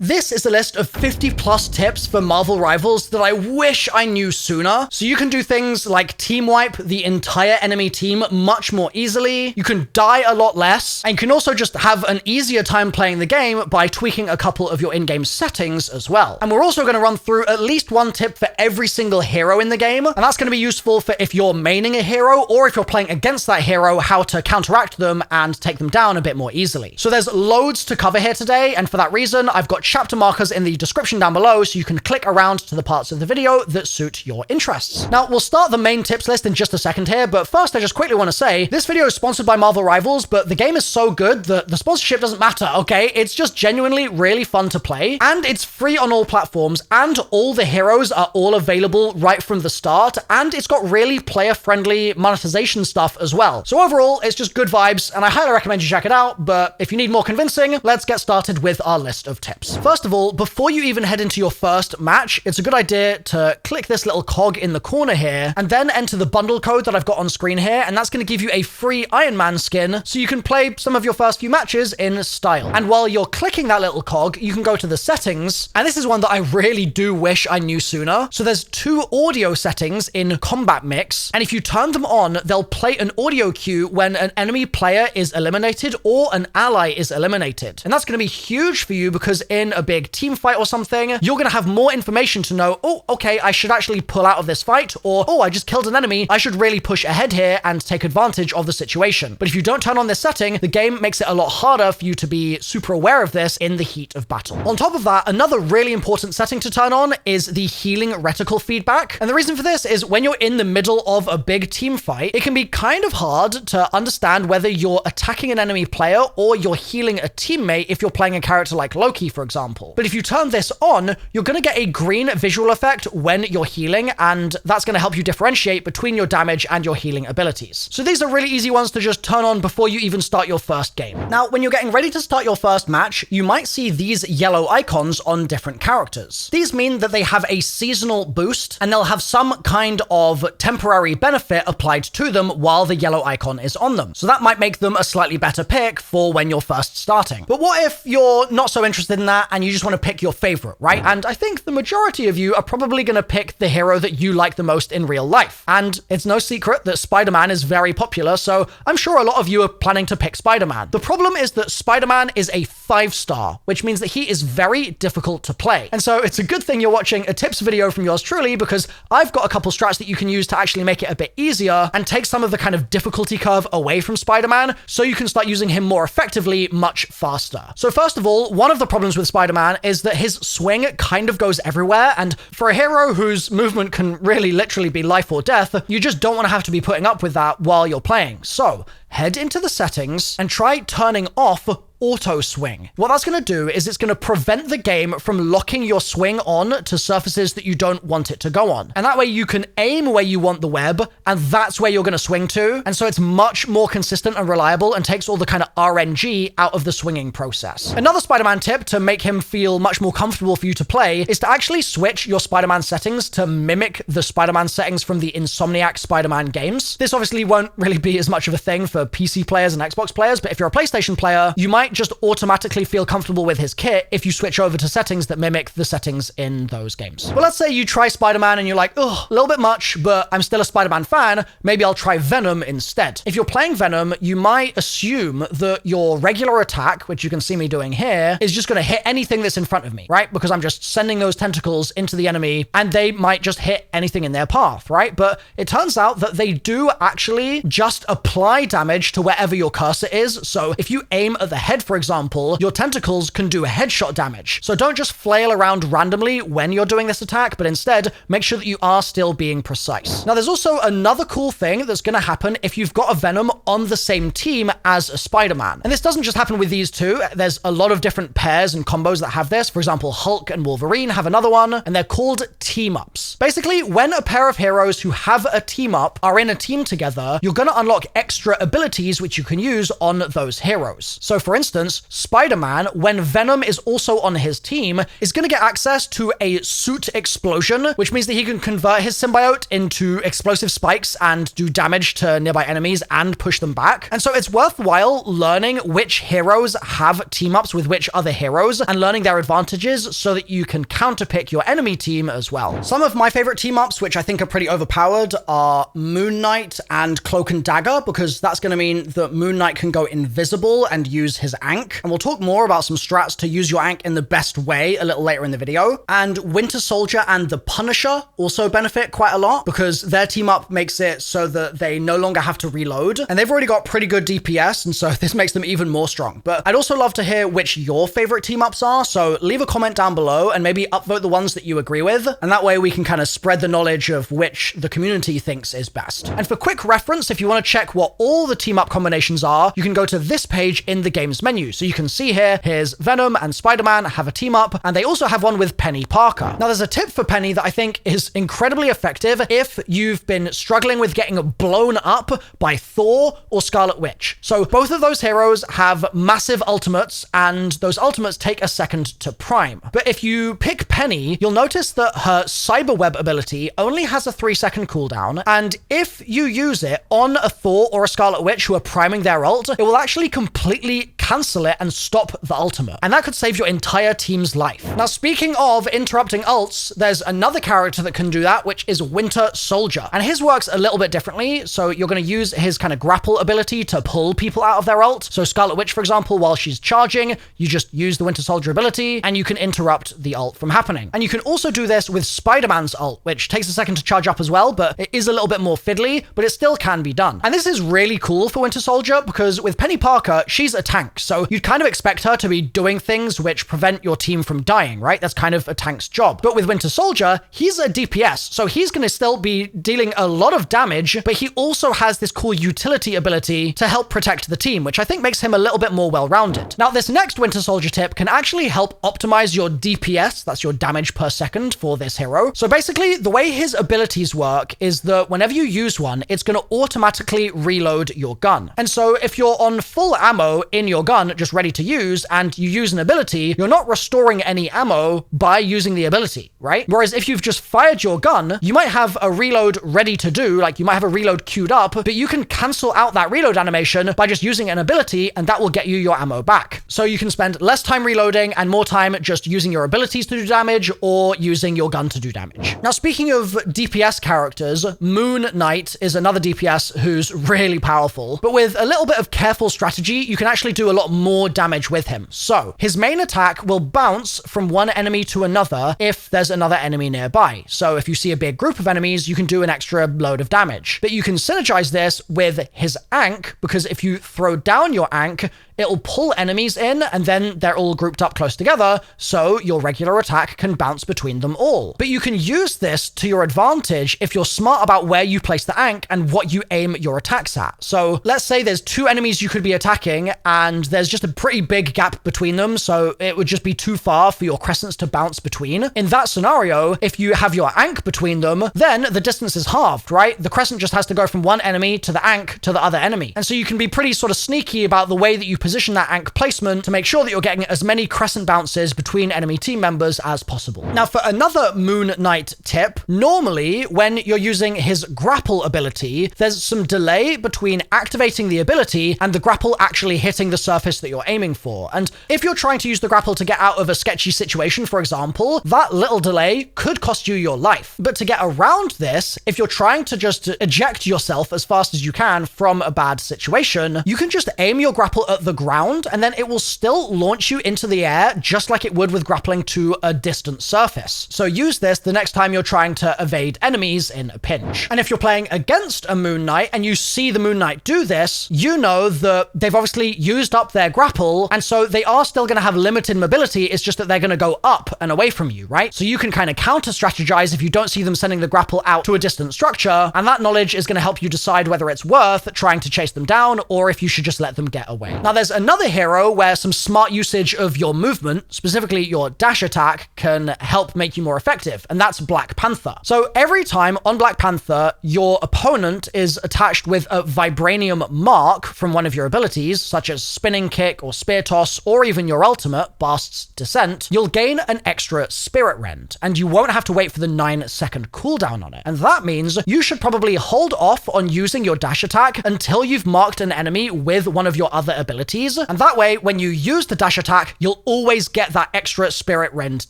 This is a list of 50 plus tips for Marvel Rivals that I wish I knew sooner. So you can do things like team wipe the entire enemy team much more easily, you can die a lot less, and you can also just have an easier time playing the game by tweaking a couple of your in-game settings as well. And we're also going to run through at least one tip for every single hero in the game, and that's going to be useful for if you're maining a hero or if you're playing against that hero, how to counteract them and take them down a bit more easily. So there's loads to cover here today, and for that reason, I've got chapter markers in the description down below so you can click around to the parts of the video that suit your interests. Now, we'll start the main tips list in just a second here, but first I just quickly want to say, this video is sponsored by Marvel Rivals, but the game is so good that the sponsorship doesn't matter, okay? It's just genuinely really fun to play, and it's free on all platforms, and all the heroes are all available right from the start, and it's got really player-friendly monetization stuff as well. So overall, it's just good vibes, and I highly recommend you check it out, but if you need more convincing, let's get started with our list of tips. First of all, before you even head into your first match, it's a good idea to click this little cog in the corner here, and then enter the bundle code that I've got on screen here, and that's going to give you a free Iron Man skin, so you can play some of your first few matches in style. And while you're clicking that little cog, you can go to the settings, and this is one that I really do wish I knew sooner. So there's two audio settings in Combat Mix, and if you turn them on, they'll play an audio cue when an enemy player is eliminated or an ally is eliminated. And that's going to be huge for you because in a big team fight or something, you're going to have more information to know, oh, okay, I should actually pull out of this fight, or, oh, I just killed an enemy, I should really push ahead here and take advantage of the situation. But if you don't turn on this setting, the game makes it a lot harder for you to be super aware of this in the heat of battle. On top of that, another really important setting to turn on is the healing reticle feedback. And the reason for this is when you're in the middle of a big team fight, it can be kind of hard to understand whether you're attacking an enemy player or you're healing a teammate if you're playing a character like Loki, for example. But if you turn this on, you're going to get a green visual effect when you're healing, and that's going to help you differentiate between your damage and your healing abilities. So these are really easy ones to just turn on before you even start your first game. Now, when you're getting ready to start your first match, you might see these yellow icons on different characters. These mean that they have a seasonal boost, and they'll have some kind of temporary benefit applied to them while the yellow icon is on them. So that might make them a slightly better pick for when you're first starting. But what if you're not so interested in that and you just want to pick your favorite, right? And I think the majority of you are probably going to pick the hero that you like the most in real life. And it's no secret that Spider-Man is very popular, so I'm sure a lot of you are planning to pick Spider-Man. The problem is that Spider-Man is a 5-star, which means that he is very difficult to play. And so it's a good thing you're watching a tips video from yours truly, because I've got a couple strats that you can use to actually make it a bit easier and take some of the kind of difficulty curve away from Spider-Man so you can start using him more effectively much faster. So first of all, one of the problems with Spider-Man is that his swing kind of goes everywhere, and for a hero whose movement can really literally be life or death, you just don't want to have to be putting up with that while you're playing. So head into the settings and try turning off auto swing. What that's going to do is it's going to prevent the game from locking your swing on to surfaces that you don't want it to go on. And that way you can aim where you want the web, and that's where you're going to swing to. And so it's much more consistent and reliable and takes all the kind of RNG out of the swinging process. Another Spider-Man tip to make him feel much more comfortable for you to play is to actually switch your Spider-Man settings to mimic the Spider-Man settings from the Insomniac Spider-Man games. This obviously won't really be as much of a thing for PC players and Xbox players, but if you're a PlayStation player, you might just automatically feel comfortable with his kit if you switch over to settings that mimic the settings in those games. But let's say you try Spider-Man and you're like, oh, a little bit much, but I'm still a Spider-Man fan. Maybe I'll try Venom instead. If you're playing Venom, you might assume that your regular attack, which you can see me doing here, is just going to hit anything that's in front of me, right? Because I'm just sending those tentacles into the enemy and they might just hit anything in their path, right? But it turns out that they do actually just apply damage to wherever your cursor is. So if you aim at the head, for example, your tentacles can do headshot damage. So don't just flail around randomly when you're doing this attack, but instead make sure that you are still being precise. Now, there's also another cool thing that's going to happen if you've got a Venom on the same team as a Spider-Man. And this doesn't just happen with these two. There's a lot of different pairs and combos that have this. For example, Hulk and Wolverine have another one, and they're called team-ups. Basically, when a pair of heroes who have a team-up are in a team together, you're going to unlock extra abilities which you can use on those heroes. So for instance, instance, Spider-Man, when Venom is also on his team, is going to get access to a suit explosion, which means that he can convert his symbiote into explosive spikes and do damage to nearby enemies and push them back. And so it's worthwhile learning which heroes have team-ups with which other heroes and learning their advantages so that you can counterpick your enemy team as well. Some of my favorite team-ups, which I think are pretty overpowered, are Moon Knight and Cloak and Dagger, because that's going to mean that Moon Knight can go invisible and use his Ankh. And we'll talk more about some strats to use your Ankh in the best way a little later in the video. And Winter Soldier and the Punisher also benefit quite a lot because their team-up makes it so that they no longer have to reload. And they've already got pretty good DPS, and so this makes them even more strong. But I'd also love to hear which your favorite team-ups are, so leave a comment down below and maybe upvote the ones that you agree with, and that way we can kind of spread the knowledge of which the community thinks is best. And for quick reference, if you want to check what all the team-up combinations are, you can go to this page in the game's menu. So you can see here's Venom and Spider-Man have a team-up, and they also have one with Peni Parker. Now there's a tip for Peni that I think is incredibly effective if you've been struggling with getting blown up by Thor or Scarlet Witch. So both of those heroes have massive ultimates, and those ultimates take a second to prime. But if you pick Peni, you'll notice that her Cyberweb ability only has a 3-second cooldown, and if you use it on a Thor or a Scarlet Witch who are priming their ult, it will actually completely cancel it and stop the ultimate. And that could save your entire team's life. Now, speaking of interrupting ults, there's another character that can do that, which is Winter Soldier. And his works a little bit differently. So you're going to use his kind of grapple ability to pull people out of their ult. So Scarlet Witch, for example, while she's charging, you just use the Winter Soldier ability and you can interrupt the ult from happening. And you can also do this with Spider-Man's ult, which takes a second to charge up as well, but it is a little bit more fiddly, but it still can be done. And this is really cool for Winter Soldier because with Peni Parker, she's a tank. So you'd kind of expect her to be doing things which prevent your team from dying, right? That's kind of a tank's job. But with Winter Soldier, he's a DPS. So he's going to still be dealing a lot of damage, but he also has this cool utility ability to help protect the team, which I think makes him a little bit more well-rounded. Now, this next Winter Soldier tip can actually help optimize your DPS, that's your damage per second for this hero. So basically, the way his abilities work is that whenever you use one, it's going to automatically reload your gun. And so if you're on full ammo in your gun, just ready to use, and you use an ability, you're not restoring any ammo by using the ability, right? Whereas if you've just fired your gun, you might have a reload ready to do, like you might have a reload queued up, but you can cancel out that reload animation by just using an ability, and that will get you your ammo back. So you can spend less time reloading and more time just using your abilities to do damage or using your gun to do damage. Now, speaking of DPS characters, Moon Knight is another DPS who's really powerful, but with a little bit of careful strategy, you can actually do a lot more damage with him. So his main attack will bounce from one enemy to another if there's another enemy nearby. So if you see a big group of enemies, you can do an extra load of damage. But you can synergize this with his Ankh, because if you throw down your Ankh, it'll pull enemies in, and then they're all grouped up close together, so your regular attack can bounce between them all. But you can use this to your advantage if you're smart about where you place the Ankh and what you aim your attacks at. So let's say there's 2 enemies you could be attacking, and there's just a pretty big gap between them, so it would just be too far for your crescents to bounce between. In that scenario, if you have your Ankh between them, then the distance is halved, right? The crescent just has to go from one enemy to the Ankh to the other enemy. And so you can be pretty sort of sneaky about the way that you position that Ankh placement to make sure that you're getting as many crescent bounces between enemy team members as possible. Now, for another Moon Knight tip, normally when you're using his grapple ability, there's some delay between activating the ability and the grapple actually hitting the surface that you're aiming for. And if you're trying to use the grapple to get out of a sketchy situation, for example, that little delay could cost you your life. But to get around this, if you're trying to just eject yourself as fast as you can from a bad situation, you can just aim your grapple at the ground, and then it will still launch you into the air just like it would with grappling to a distant surface. So use this the next time you're trying to evade enemies in a pinch. And if you're playing against a Moon Knight and you see the Moon Knight do this, you know that they've obviously used up their grapple, and so they are still going to have limited mobility. It's just that they're going to go up and away from you, right? So you can kind of counter strategize if you don't see them sending the grapple out to a distant structure, and that knowledge is going to help you decide whether it's worth trying to chase them down or if you should just let them get away. Now, there's another hero where some smart usage of your movement, specifically your dash attack, can help make you more effective, and that's Black Panther. So every time on Black Panther, your opponent is attached with a vibranium mark from one of your abilities, such as Spin spinning kick or spear toss, or even your ultimate, Bast's Descent, you'll gain an extra Spirit Rend, and you won't have to wait for the 9-second cooldown on it. And that means you should probably hold off on using your dash attack until you've marked an enemy with one of your other abilities, and that way, when you use the dash attack, you'll always get that extra Spirit Rend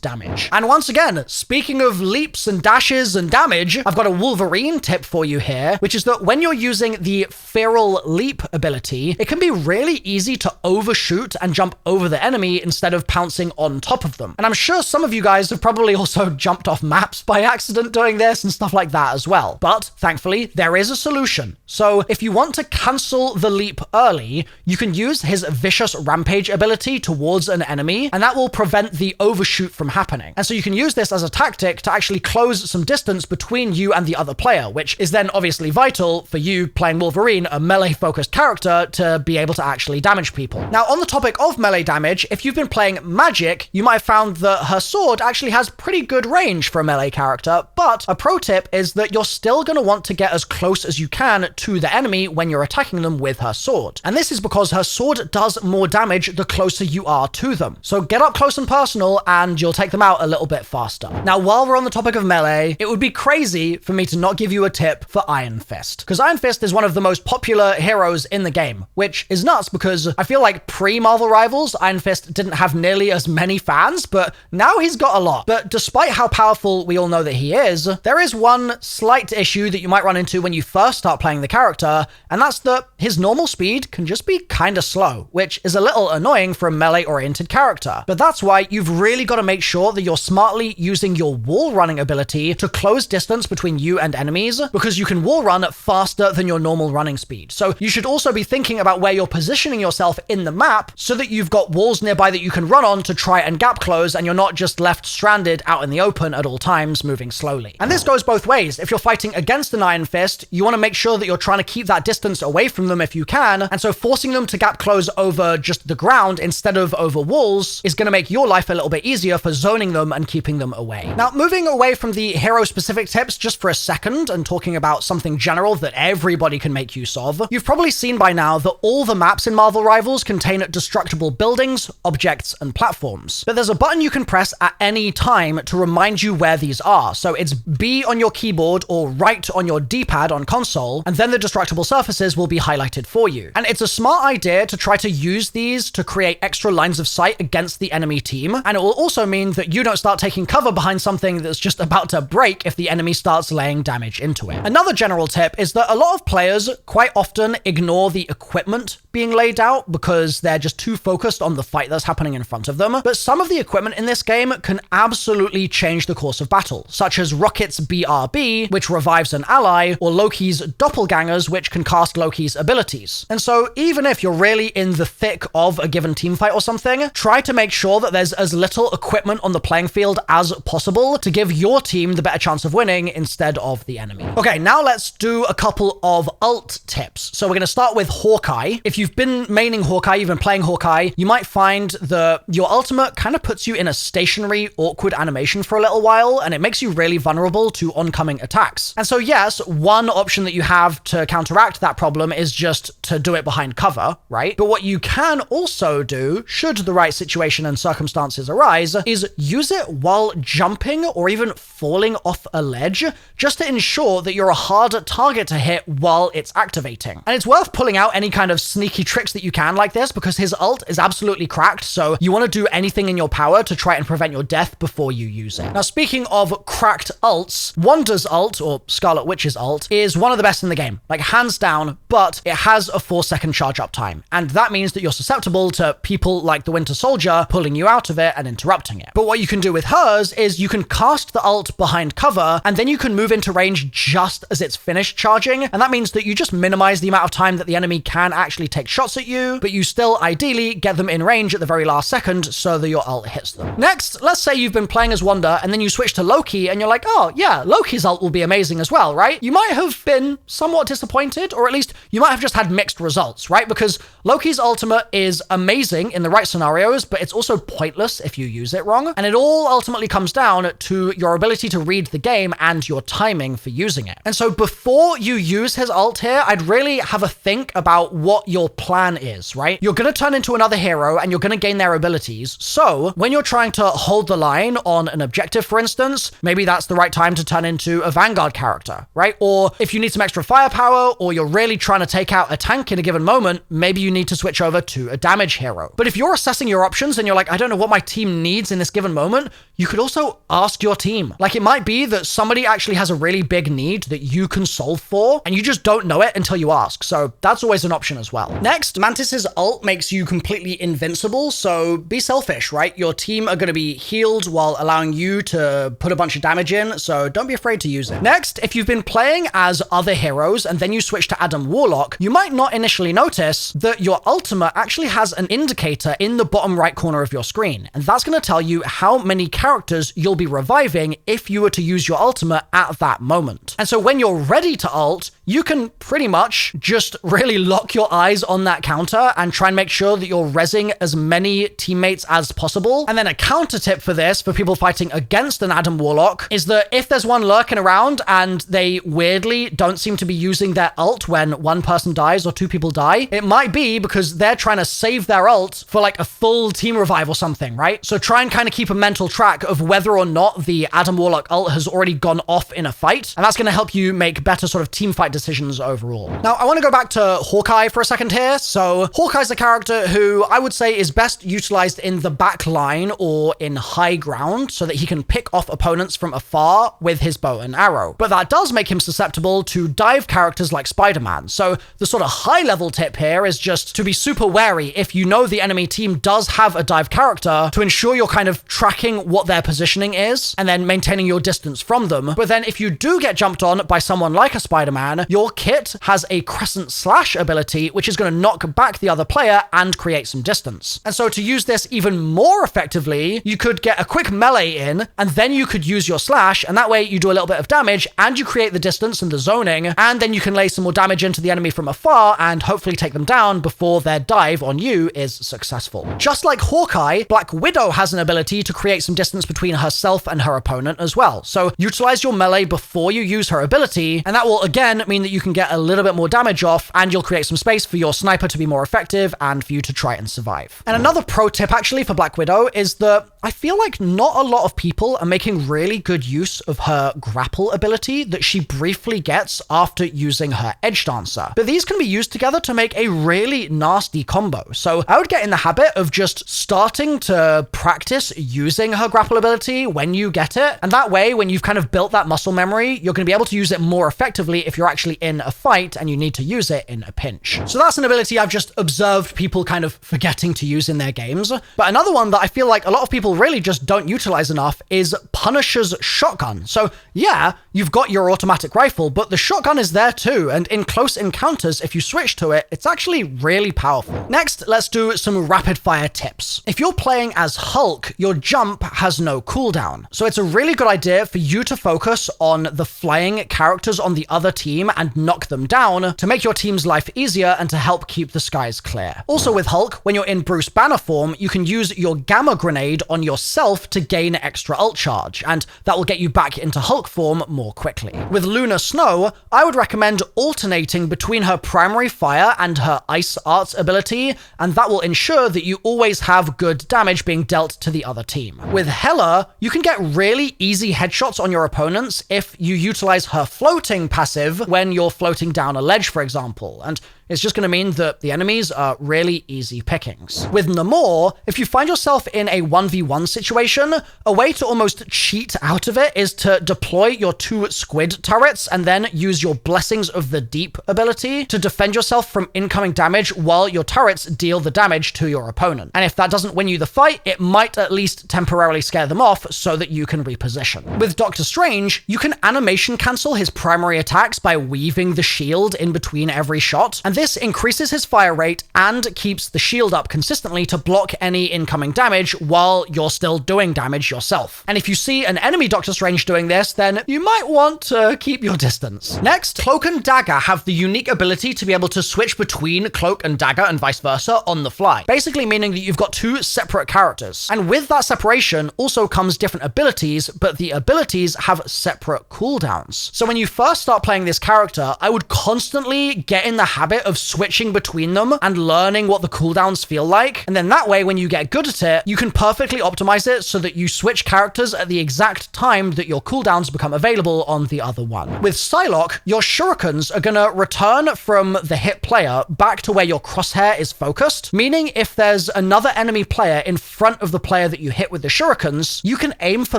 damage. And once again, speaking of leaps and dashes and damage, I've got a Wolverine tip for you here, which is that when you're using the Feral Leap ability, it can be really easy to overshoot and jump over the enemy instead of pouncing on top of them. And I'm sure some of you guys have probably also jumped off maps by accident doing this and stuff like that as well. But thankfully, there is a solution. So if you want to cancel the leap early, you can use his Vicious Rampage ability towards an enemy, and that will prevent the overshoot from happening. And so you can use this as a tactic to actually close some distance between you and the other player, which is then obviously vital for you playing Wolverine, a melee-focused character, to be able to actually damage people. Now, on the topic of melee damage, if you've been playing Magik, you might have found that her sword actually has pretty good range for a melee character, but a pro tip is that you're still going to want to get as close as you can to the enemy when you're attacking them with her sword. And this is because her sword does more damage the closer you are to them. So get up close and personal and you'll take them out a little bit faster. Now, while we're on the topic of melee, it would be crazy for me to not give you a tip for Iron Fist, because Iron Fist is one of the most popular heroes in the game, which is nuts because I feel like pre-Marvel Rivals, Iron Fist didn't have nearly as many fans, but now he's got a lot. But despite how powerful we all know that he is, there is one slight issue that you might run into when you first start playing the character, and that's that his normal speed can just be kinda slow, which is a little annoying for a melee-oriented character. But that's why you've really got to make sure that you're smartly using your wall running ability to close distance between you and enemies, because you can wall run faster than your normal running speed. So you should also be thinking about where you're positioning yourself in the map so that you've got walls nearby that you can run on to try and gap close, and you're not just left stranded out in the open at all times, moving slowly. And this goes both ways. If you're fighting against an Iron Fist, you want to make sure that you're trying to keep that distance away from them if you can, and so forcing them to gap close over just the ground instead of over walls is going to make your life a little bit easier for zoning them and keeping them away. Now, moving away from the hero-specific tips just for a second and talking about something general that everybody can make use of, you've probably seen by now that all the maps in Marvel Rivals contain destructible buildings, objects, and platforms. But there's a button you can press at any time to remind you where these are. So it's B on your keyboard or right on your D-pad on console, and then the destructible surfaces will be highlighted for you. And it's a smart idea to try to use these to create extra lines of sight against the enemy team, and it will also mean that you don't start taking cover behind something that's just about to break if the enemy starts laying damage into it. Another general tip is that a lot of players quite often ignore the equipment being laid out because they're just too focused on the fight that's happening in front of them. But some of the equipment in this game can absolutely change the course of battle, such as Rocket's BRB, which revives an ally, or Loki's doppelgangers, which can cast Loki's abilities. And so even if you're really in the thick of a given team fight or something, try to make sure that there's as little equipment on the playing field as possible to give your team the better chance of winning instead of the enemy. Okay, now let's do a couple of ult tips. So we're going to start with Hawkeye. If you've been maining Hawkeye, you've been playing Hawkeye, you might find that your ultimate kind of puts you in a stationary, awkward animation for a little while, and it makes you really vulnerable to oncoming attacks. And so yes, one option that you have to counteract that problem is just to do it behind cover, right? But what you can also do, should the right situation and circumstances arise, is use it while jumping or even falling off a ledge, just to ensure that you're a harder target to hit while it's activating. And it's worth pulling out any kind of sneaky tricks that you can like this, because his ult is absolutely cracked, so you want to do anything in your power to try and prevent your death before you use it. Now, speaking of cracked ults, Wanda's ult, or Scarlet Witch's ult, is one of the best in the game, like hands down, but it has a 4-second charge up time, and that means that you're susceptible to people like the Winter Soldier pulling you out of it and interrupting it. But what you can do with hers is you can cast the ult behind cover, and then you can move into range just as it's finished charging, and that means that you just minimize the amount of time that the enemy can actually take shots at you, but you still ideally get them in range at the very last second so that your ult hits them. Next, let's say you've been playing as Wanda and then you switch to Loki and you're like, oh yeah, Loki's ult will be amazing as well, right? You might have been somewhat disappointed, or at least you might have just had mixed results, right? Because Loki's ultimate is amazing in the right scenarios, but it's also pointless if you use it wrong. And it all ultimately comes down to your ability to read the game and your timing for using it. And so before you use his ult here, I'd really have a think about what your plan is. Mantis, right? You're gonna turn into another hero and you're gonna gain their abilities. So when you're trying to hold the line on an objective, for instance, maybe that's the right time to turn into a Vanguard character, right? Or if you need some extra firepower, or you're really trying to take out a tank in a given moment, maybe you need to switch over to a damage hero. But if you're assessing your options and you're like, I don't know what my team needs in this given moment, you could also ask your team. Like, it might be that somebody actually has a really big need that you can solve for, and you just don't know it until you ask. So that's always an option as well. Next, Mantis's ult makes you completely invincible, so be selfish, right? Your team are going to be healed while allowing you to put a bunch of damage in, so don't be afraid to use it. Next, if you've been playing as other heroes and then you switch to Adam Warlock, you might not initially notice that your ultimate actually has an indicator in the bottom right corner of your screen, and that's going to tell you how many characters you'll be reviving if you were to use your ultimate at that moment. And so when you're ready to ult, you can pretty much just really lock your eyes on that counter and try and make sure that you're rezzing as many teammates as possible. And then a counter tip for this, for people fighting against an Adam Warlock, is that if there's one lurking around and they weirdly don't seem to be using their ult when one person dies or two people die, it might be because they're trying to save their ult for like a full team revive or something, right? So try and kind of keep a mental track of whether or not the Adam Warlock ult has already gone off in a fight, and that's going to help you make better sort of team fight decisions overall. Now, I want to go back to Hawkeye for a second here. So Hawkeye's a character who I would say is best utilized in the back line or in high ground so that he can pick off opponents from afar with his bow and arrow. But that does make him susceptible to dive characters like Spider-Man. So the sort of high level tip here is just to be super wary if you know the enemy team does have a dive character, to ensure you're kind of tracking what their positioning is and then maintaining your distance from them. But then if you do get jumped on by someone like a Spider-Man, your kit has a crescent slash ability, which is going to knock back the other player and create some distance. And so to use this even more effectively, you could get a quick melee in, and then you could use your slash, and that way you do a little bit of damage and you create the distance and the zoning, and then you can lay some more damage into the enemy from afar and hopefully take them down before their dive on you is successful. Just like Hawkeye, Black Widow has an ability to create some distance between herself and her opponent as well. So utilize your melee before you use her ability, and that will again mean that you can get a little bit more damage off, and you'll create some space for your sniper to be more effective and for you to try and survive. And another pro tip actually for Black Widow is that I feel like not a lot of people are making really good use of her grapple ability that she briefly gets after using her edge dancer. But these can be used together to make a really nasty combo. So I would get in the habit of just starting to practice using her grapple ability when you get it. And that way, when you've kind of built that muscle memory, you're going to be able to use it more effectively if you're actually in a fight and you need to use it in a pinch. So that's an ability I've just observed people kind of forgetting to use in their games. But another one that I feel like a lot of people really just don't utilize enough is Punisher's shotgun. So yeah, you've got your automatic rifle, but the shotgun is there too. And in close encounters, if you switch to it, it's actually really powerful. Next, let's do some rapid fire tips. If you're playing as Hulk, your jump has no cooldown. So it's a really good idea for you to focus on the flying characters on the other team and knock them down to make your team's life easier and to help keep the skies clear. Also with Hulk, when you're in Bruce Banner form, you can use your gamma grenade on yourself to gain extra ult charge, and that will get you back into Hulk form more quickly. With Luna Snow, I would recommend alternating between her primary fire and her ice arts ability, and that will ensure that you always have good damage being dealt to the other team. With Hela, you can get really easy headshots on your opponents if you utilize her floating passive when you're floating down a ledge, for example, and it's just going to mean that the enemies are really easy pickings. With Namor, if you find yourself in a 1v1 situation, a way to almost cheat out of it is to deploy your 2 squid turrets and then use your Blessings of the Deep ability to defend yourself from incoming damage while your turrets deal the damage to your opponent. And if that doesn't win you the fight, it might at least temporarily scare them off so that you can reposition. With Doctor Strange, you can animation cancel his primary attacks by weaving the shield in between every shot, and this increases his fire rate and keeps the shield up consistently to block any incoming damage while you're still doing damage yourself. And if you see an enemy Doctor Strange doing this, then you might want to keep your distance. Next, Cloak and Dagger have the unique ability to be able to switch between Cloak and Dagger and vice versa on the fly, basically meaning that you've got 2 separate characters. And with that separation also comes different abilities, but the abilities have separate cooldowns. So when you first start playing this character, I would constantly get in the habit of switching between them and learning what the cooldowns feel like. And then that way, when you get good at it, you can perfectly optimize it so that you switch characters at the exact time that your cooldowns become available on the other one. With Psylocke, your shurikens are gonna return from the hit player back to where your crosshair is focused, meaning if there's another enemy player in front of the player that you hit with the shurikens, you can aim for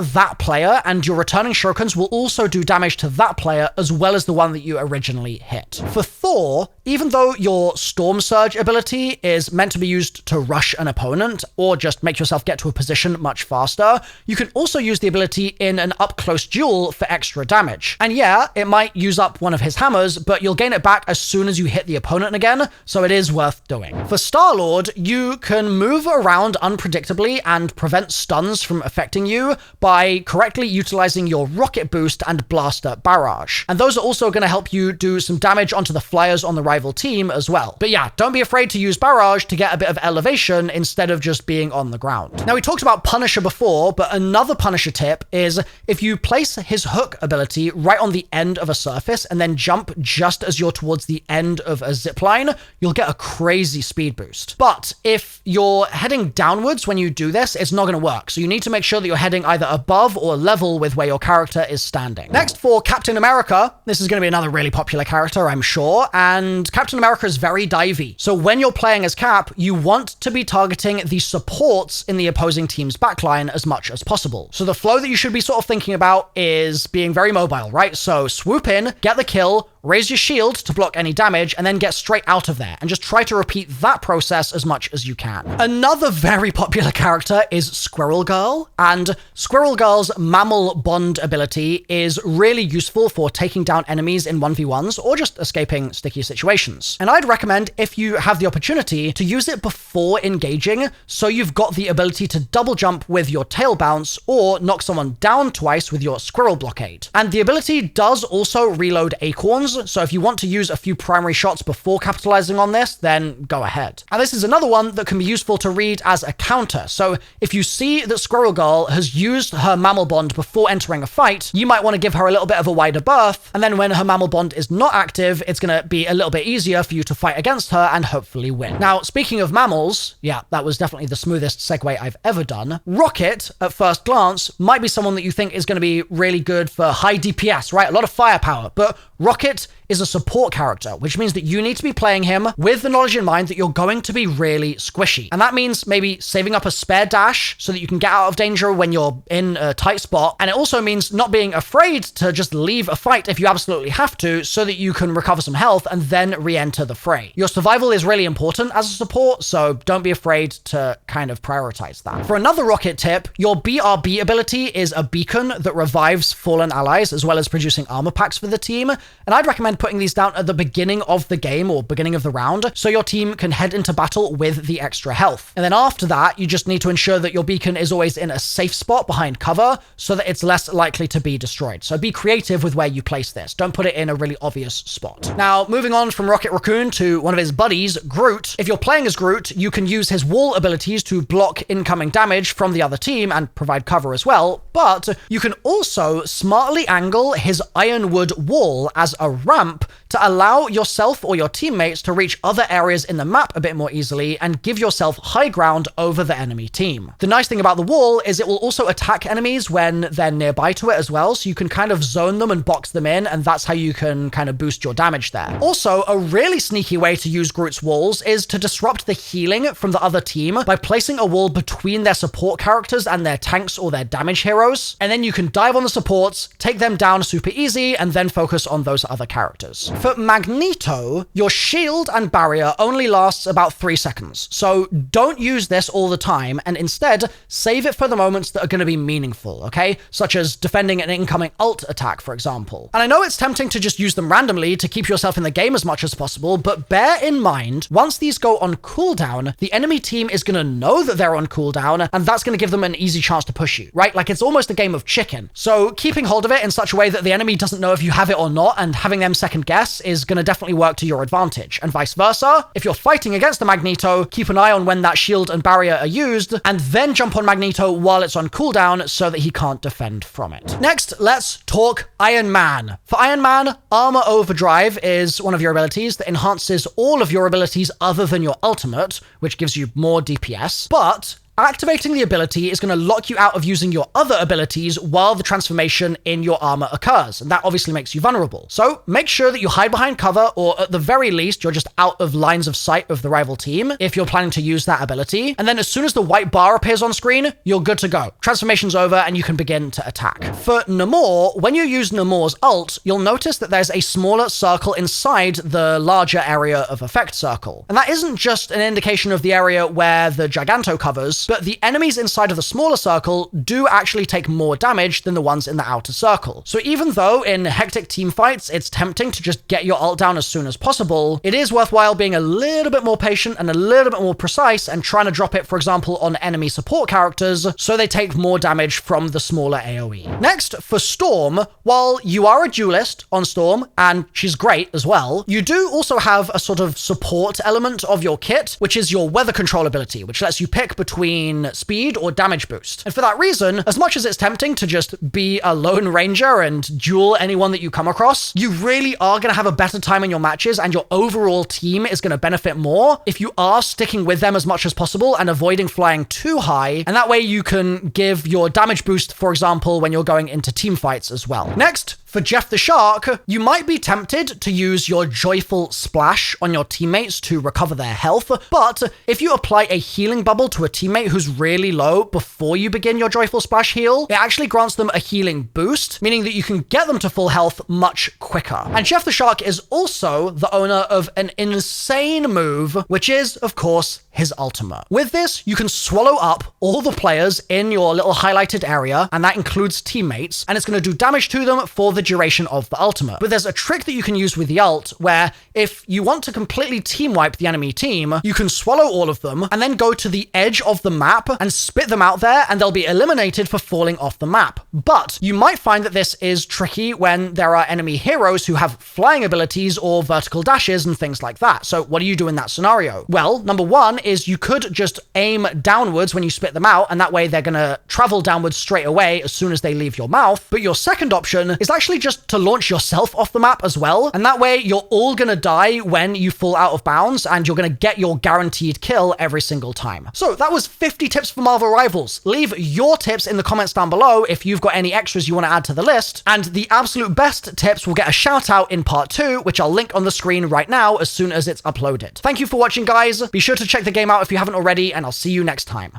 that player and your returning shurikens will also do damage to that player as well as the one that you originally hit. For Thor, even though your Storm Surge ability is meant to be used to rush an opponent or just make yourself get to a position much faster, you can also use the ability in an up-close duel for extra damage. And yeah, it might use up one of his hammers, but you'll gain it back as soon as you hit the opponent again, so it is worth doing. For Starlord, you can move around unpredictably and prevent stuns from affecting you by correctly utilizing your rocket boost and blaster barrage. And those are also going to help you do some damage onto the flyers on the rival team as well. But yeah, don't be afraid to use barrage to get a bit of elevation instead of just being on the ground. Now, we talked about Punisher before, but another Punisher tip is if you place his hook ability right on the end of a surface and then jump just as you're towards the end of a zipline, you'll get a crazy speed boost. But if you're heading downwards when you do this, it's not going to work. So you need to make sure that you're heading either above or level with where your character is standing. Next, for Captain America, this is going to be another really popular character, I'm sure, and Captain America is very divey. So when you're playing as Cap, you want to be targeting the supports in the opposing team's backline as much as possible. So the flow that you should be sort of thinking about is being very mobile, right? So swoop in, get the kill, raise your shield to block any damage, and then get straight out of there, and just try to repeat that process as much as you can. Another very popular character is Squirrel Girl, and Squirrel Girl's Mammal Bond ability is really useful for taking down enemies in 1v1s or just escaping sticky situations. And I'd recommend, if you have the opportunity, to use it before engaging, so you've got the ability to double jump with your tail bounce or knock someone down twice with your squirrel blockade. And the ability does also reload acorns, so if you want to use a few primary shots before capitalizing on this, then go ahead. And this is another one that can be useful to read as a counter. So if you see that Squirrel Girl has used her Mammal Bond before entering a fight, you might want to give her a little bit of a wider berth, and then when her Mammal Bond is not active, it's going to be a little bit easier for you to fight against her and hopefully win. Now, speaking of mammals, yeah, that was definitely the smoothest segue I've ever done. Rocket, at first glance, might be someone that you think is going to be really good for high DPS, right? A lot of firepower, but Rocket is a support character, which means that you need to be playing him with the knowledge in mind that you're going to be really squishy. And that means maybe saving up a spare dash so that you can get out of danger when you're in a tight spot. And it also means not being afraid to just leave a fight if you absolutely have to, so that you can recover some health and then re-enter the fray. Your survival is really important as a support, so don't be afraid to kind of prioritize that. For another Rocket tip, your BRB ability is a beacon that revives fallen allies as well as producing armor packs for the team. And I'd recommend putting these down at the beginning of the game or beginning of the round so your team can head into battle with the extra health. And then after that, you just need to ensure that your beacon is always in a safe spot behind cover so that it's less likely to be destroyed. So be creative with where you place this. Don't put it in a really obvious spot. Now, moving on from Rocket Raccoon to one of his buddies, Groot. If you're playing as Groot, you can use his wall abilities to block incoming damage from the other team and provide cover as well, but you can also smartly angle his ironwood wall as a ramp to allow yourself or your teammates to reach other areas in the map a bit more easily and give yourself high ground over the enemy team. The nice thing about the wall is it will also attack enemies when they're nearby to it as well, so you can kind of zone them and box them in, and that's how you can kind of boost your damage there. Also, a really sneaky way to use Groot's walls is to disrupt the healing from the other team by placing a wall between their support characters and their tanks or their damage heroes, and then you can dive on the supports, take them down super easy, and then focus on those other characters. For Magneto, your shield and barrier only lasts about 3 seconds, so don't use this all the time, and instead save it for the moments that are going to be meaningful, okay? Such as defending an incoming ult attack, for example. And I know it's tempting to just use them randomly to keep yourself in the game as much as possible, but bear in mind, once these go on cooldown, the enemy team is going to know that they're on cooldown, and that's going to give them an easy chance to push you, right? Like, it's almost a game of chicken. So keeping hold of it in such a way that the enemy doesn't know if you have it or not, and having them second guess DPS is going to definitely work to your advantage, and vice versa. If you're fighting against the Magneto, keep an eye on when that shield and barrier are used, and then jump on Magneto while it's on cooldown so that he can't defend from it. Next, let's talk Iron Man. For Iron Man, Armor Overdrive is one of your abilities that enhances all of your abilities other than your ultimate, which gives you more DPS, but activating the ability is going to lock you out of using your other abilities while the transformation in your armor occurs, and that obviously makes you vulnerable. So make sure that you hide behind cover, or at the very least, you're just out of lines of sight of the rival team if you're planning to use that ability. And then as soon as the white bar appears on screen, you're good to go. Transformation's over and you can begin to attack. For Namor, when you use Namor's ult, you'll notice that there's a smaller circle inside the larger area of effect circle. And that isn't just an indication of the area where the Giganto covers, but the enemies inside of the smaller circle do actually take more damage than the ones in the outer circle. So even though in hectic team fights, it's tempting to just get your ult down as soon as possible, it is worthwhile being a little bit more patient and a little bit more precise and trying to drop it, for example, on enemy support characters so they take more damage from the smaller AoE. Next, for Storm, while you are a duelist on Storm, and she's great as well, you do also have a sort of support element of your kit, which is your weather control ability, which lets you pick between speed or damage boost. And for that reason, as much as it's tempting to just be a lone ranger and duel anyone that you come across, you really are going to have a better time in your matches, and your overall team is going to benefit more if you are sticking with them as much as possible and avoiding flying too high, and that way you can give your damage boost, for example, when you're going into team fights as well. Next, for Jeff the Shark, you might be tempted to use your Joyful Splash on your teammates to recover their health, but if you apply a healing bubble to a teammate who's really low before you begin your Joyful Splash heal, it actually grants them a healing boost, meaning that you can get them to full health much quicker. And Jeff the Shark is also the owner of an insane move, which is, of course, his ultimate. With this, you can swallow up all the players in your little highlighted area, and that includes teammates, and it's going to do damage to them for the duration of the ultimate. But there's a trick that you can use with the ult, where if you want to completely team wipe the enemy team, you can swallow all of them and then go to the edge of the map and spit them out there, and they'll be eliminated for falling off the map. But you might find that this is tricky when there are enemy heroes who have flying abilities or vertical dashes and things like that. So what do you do in that scenario? Well, number one is you could just aim downwards when you spit them out, and that way they're gonna travel downwards straight away as soon as they leave your mouth. But your second option is actually just to launch yourself off the map as well, and that way you're all gonna die when you fall out of bounds, and you're gonna get your guaranteed kill every single time. So that was 50 tips for Marvel Rivals. Leave your tips in the comments down below if you've got any extras you want to add to the list, and the absolute best tips will get a shout out in part 2, which I'll link on the screen right now as soon as it's uploaded. Thank you for watching, guys. Be sure to check the game out if you haven't already, and I'll see you next time.